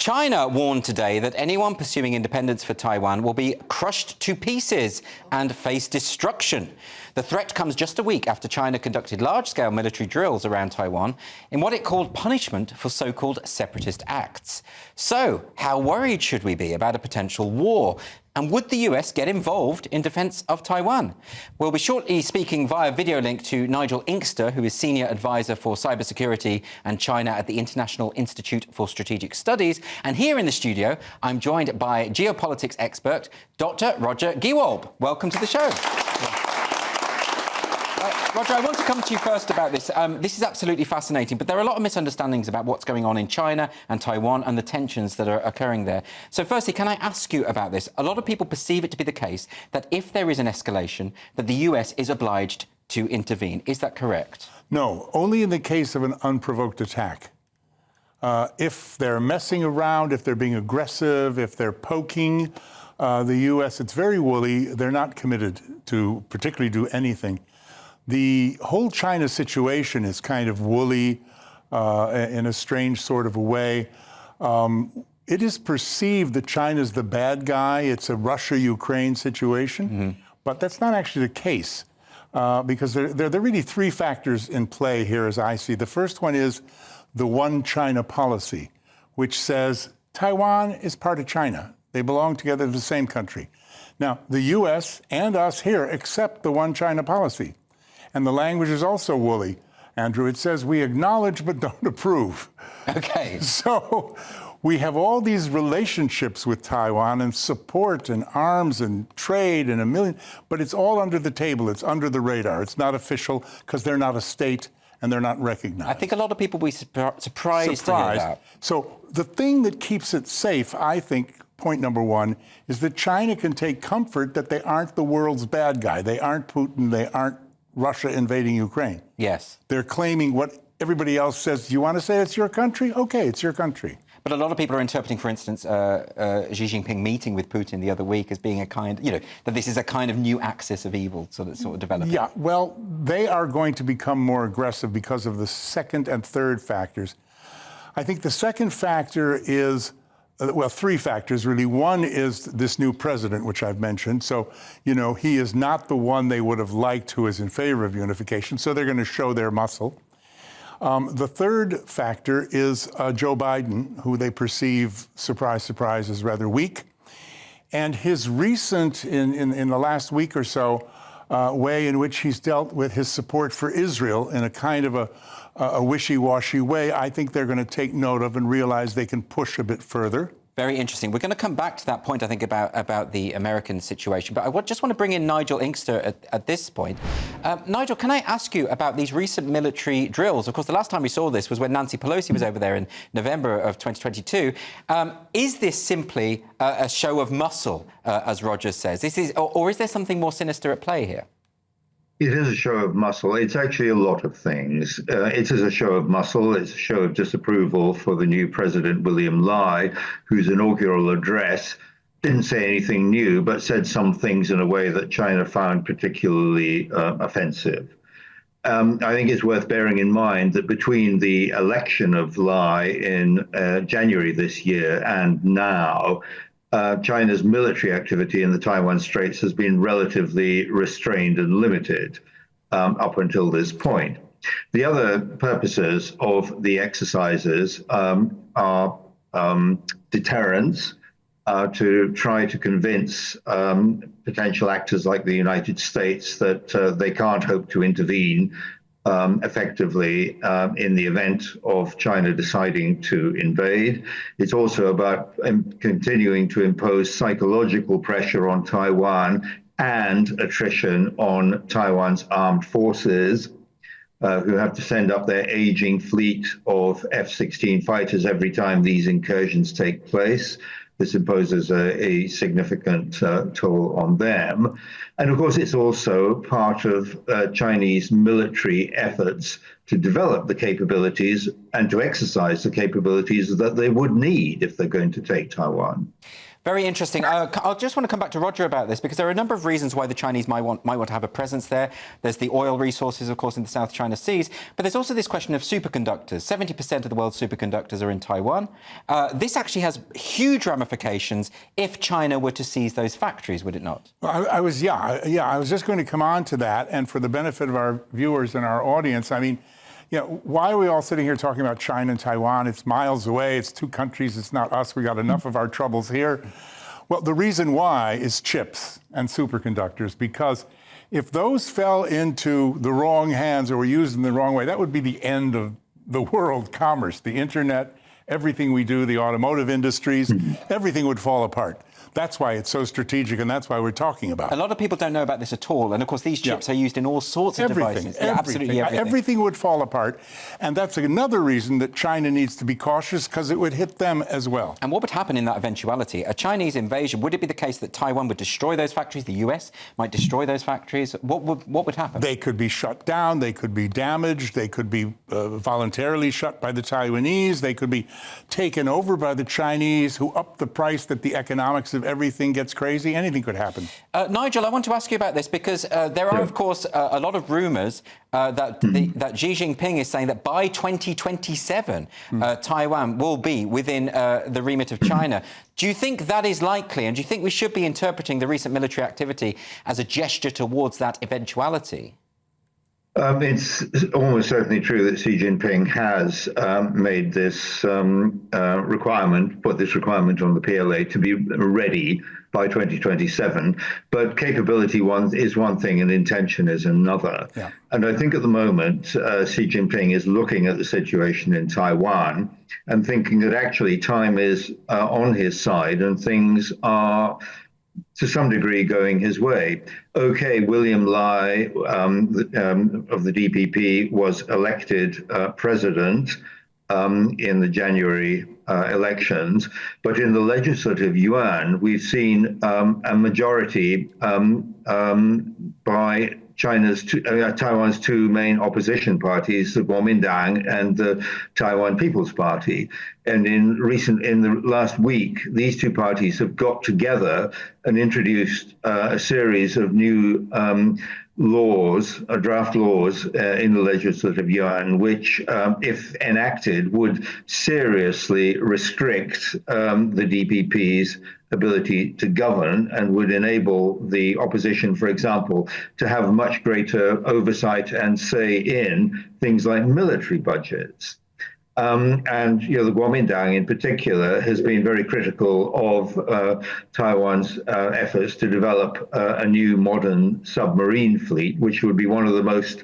China warned today that anyone pursuing independence for Taiwan will be crushed to pieces and face destruction. The threat comes just a week after China conducted large-scale military drills around Taiwan in what it called punishment for so-called separatist acts. So, how worried should we be about a potential war? And would the US get involved in defence of Taiwan? We'll be shortly speaking via video link to Nigel Inkster, who is Senior Advisor for Cybersecurity and China at the International Institute for Strategic Studies. And here in the studio, I'm joined by geopolitics expert, Dr. Roger Gewolb. Welcome to the show. Roger, I want to come to you first about this. This is absolutely fascinating, but there are a lot of misunderstandings about what's going on in China and Taiwan and the tensions that are occurring there. So firstly, can I ask you about this? A lot of people perceive it to be the case that if there is an escalation, that the US is obliged to intervene. Is that correct? No, only in the case of an unprovoked attack. If they're messing around, if they're being aggressive, if they're poking, the US, it's very woolly. They're not committed to particularly do anything. The whole China situation is kind of woolly in a strange sort of a way. It is perceived that China's the bad guy. It's a Russia-Ukraine situation, but that's not actually the case because there are really three factors in play here as I see. The first one is the one China policy, which says Taiwan is part of China. They belong together to the same country. Now, the US and us here accept the one China policy. And the language is also woolly, Andrew. It says we acknowledge but don't approve. Okay. So we have all these relationships with Taiwan and support and arms and trade and a million, but it's all under the table. It's under the radar. It's not official because they're not a state and they're not recognized. I think a lot of people will be surprised to hear that. So the thing that keeps it safe, I think, point number one, is that China can take comfort that they aren't the world's bad guy. They aren't Putin. They aren't Russia invading Ukraine. Yes. They're claiming what everybody else says. You want to say it's your country? Okay, it's your country. But a lot of people are interpreting, for instance, Xi Jinping meeting with Putin the other week as being a kind, that this is a kind of new axis of evil sort of developing. Yeah, well, they are going to become more aggressive because of the second and third factors. I think the second factor is three factors, really. One is this new president, which I've mentioned. So, he is not the one they would have liked who is in favor of unification. So they're going to show their muscle. The third factor is Joe Biden, who they perceive, surprise, surprise, as rather weak. And his recent, in the last week or so, way in which he's dealt with his support for Israel in a kind of a wishy-washy way, I think they're going to take note of and realize they can push a bit further. Very interesting. We're going to come back to that point, I think, about the American situation. But I just want to bring in Nigel Inkster at this point. Nigel, can I ask you about these recent military drills? Of course, the last time we saw this was when Nancy Pelosi was over there in November of 2022. Is this simply a show of muscle, as Roger says? Or is there something more sinister at play here? It is a show of muscle. It's actually a lot of things. It is a show of muscle. It's a show of disapproval for the new president, William Lai, whose inaugural address didn't say anything new, but said some things in a way that China found particularly offensive. I think it's worth bearing in mind that between the election of Lai in January this year and now, China's military activity in the Taiwan Straits has been relatively restrained and limited up until this point. The other purposes of the exercises are deterrence, to try to convince potential actors like the United States that they can't hope to intervene effectively in the event of China deciding to invade. It's also about continuing to impose psychological pressure on Taiwan and attrition on Taiwan's armed forces, who have to send up their aging fleet of F-16 fighters every time these incursions take place. This imposes a significant toll on them. And of course, it's also part of Chinese military efforts to develop the capabilities and to exercise the capabilities that they would need if they're going to take Taiwan. Very interesting. I just want to come back to Roger about this because there are a number of reasons why the Chinese might want to have a presence there. There's the oil resources, of course, in the South China Seas, but there's also this question of superconductors. 70% of the world's superconductors are in Taiwan. This actually has huge ramifications if China were to seize those factories, would it not? Well, I was just going to come on to that, and for the benefit of our viewers and our audience, I mean, why are we all sitting here talking about China and Taiwan? It's miles away. It's two countries. It's not us. We got enough of our troubles here. Well, the reason why is chips and superconductors, because if those fell into the wrong hands or were used in the wrong way, that would be the end of the world commerce, the internet, everything we do, the automotive industries, everything would fall apart. That's why it's so strategic, and that's why we're talking about it. A lot of people don't know about this at all. And, of course, these chips are used in all sorts of devices. Yeah, absolutely everything. Everything would fall apart. And that's another reason that China needs to be cautious, because it would hit them as well. And what would happen in that eventuality? A Chinese invasion, would it be the case that Taiwan would destroy those factories? The US might destroy those factories? What would happen? They could be shut down. They could be damaged. They could be voluntarily shut by the Taiwanese. They could be taken over by the Chinese, who up the price that the economics of everything gets crazy. Anything could happen. Nigel, I want to ask you about this because there are, of course, a lot of rumours that Xi Jinping is saying that by 2027, Taiwan will be within the remit of China. Do you think that is likely? And do you think we should be interpreting the recent military activity as a gesture towards that eventuality? It's almost certainly true that Xi Jinping has made this requirement, put this requirement on the PLA to be ready by 2027. But capability is one thing and intention is another. Yeah. And I think at the moment, Xi Jinping is looking at the situation in Taiwan and thinking that actually time is on his side and things are to some degree going his way. Okay, William Lai of the DPP was elected president in the January elections, but in the legislative yuan, we've seen a majority by Taiwan's two main opposition parties, the Kuomintang and the Taiwan People's Party. And in the last week, these two parties have got together and introduced a series of new draft laws in the legislative yuan, which, if enacted, would seriously restrict the DPP's ability to govern and would enable the opposition, for example, to have much greater oversight and say in things like military budgets. And the Kuomintang in particular has been very critical of Taiwan's efforts to develop a new modern submarine fleet, which would be one of the most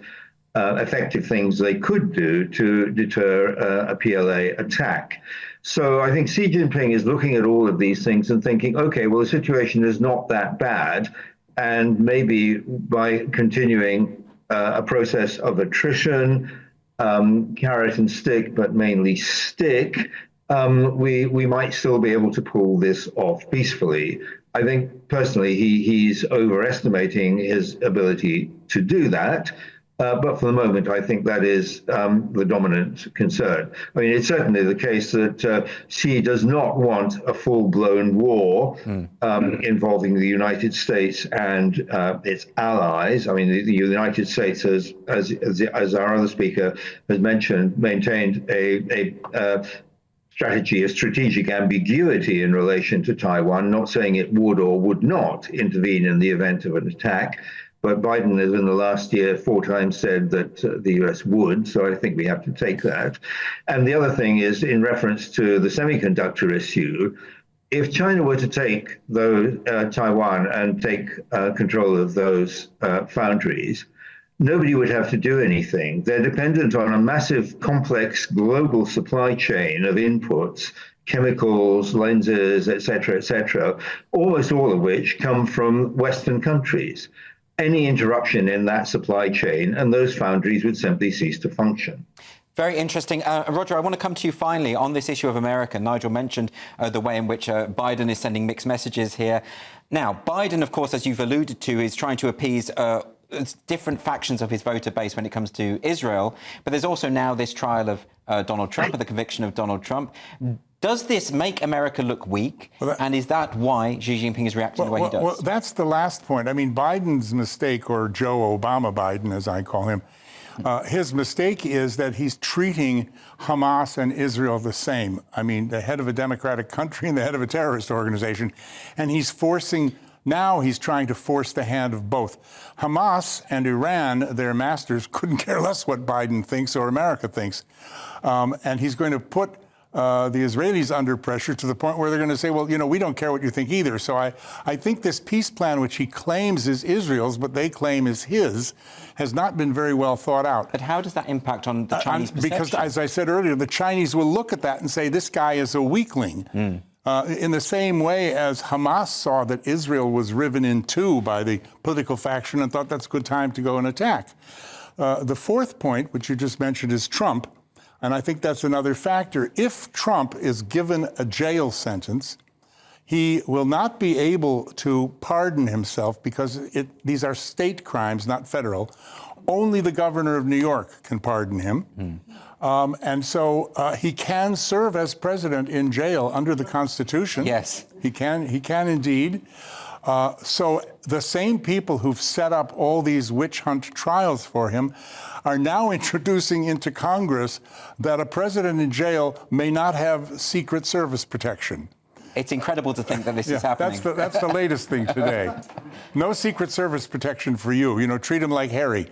effective things they could do to deter a PLA attack. So I think Xi Jinping is looking at all of these things and thinking, okay, well, the situation is not that bad. And maybe by continuing a process of attrition, carrot and stick, but mainly stick, we might still be able to pull this off peacefully. I think personally he's overestimating his ability to do that. But for the moment, I think that is the dominant concern. I mean, it's certainly the case that Xi does not want a full-blown war involving the United States and its allies. I mean, the United States, as our other speaker has mentioned, maintained a strategy, a strategic ambiguity in relation to Taiwan, not saying it would or would not intervene in the event of an attack. But Biden has in the last year 4 times said that the US would, so I think we have to take that. And the other thing is, in reference to the semiconductor issue, if China were to take Taiwan and take control of those foundries, nobody would have to do anything. They're dependent on a massive, complex global supply chain of inputs, chemicals, lenses, et cetera, almost all of which come from Western countries. Any interruption in that supply chain and those foundries would simply cease to function. Very interesting. Roger, I want to come to you finally on this issue of America. Nigel mentioned the way in which Biden is sending mixed messages here. Now, Biden, of course, as you've alluded to, is trying to appease different factions of his voter base when it comes to Israel. But there's also now this trial of Donald Trump, and the conviction of Donald Trump. Does this make America look weak? And is that why Xi Jinping is reacting the way he does? Well, that's the last point. I mean, Biden's mistake, or Joe Obama Biden, as I call him, his mistake is that he's treating Hamas and Israel the same. I mean, the head of a democratic country and the head of a terrorist organization. And he's trying to force the hand of both. Hamas and Iran, their masters, couldn't care less what Biden thinks or America thinks. And he's going to put the Israelis under pressure to the point where they're going to say, well, we don't care what you think either. So I think this peace plan, which he claims is Israel's, but they claim is his, has not been very well thought out. But how does that impact on the Chinese perception? Because, as I said earlier, the Chinese will look at that and say, this guy is a weakling. In the same way as Hamas saw that Israel was riven in two by the political faction and thought that's a good time to go and attack. The fourth point, which you just mentioned, is Trump. And I think that's another factor. If Trump is given a jail sentence, he will not be able to pardon himself because these are state crimes, not federal. Only the governor of New York can pardon him. And so he can serve as president in jail under the Constitution. Yes. He can indeed. So the same people who've set up all these witch hunt trials for him are now introducing into Congress that a president in jail may not have Secret Service protection. It's incredible to think that this is happening. That's the latest thing today. No Secret Service protection for you. Treat him like Harry.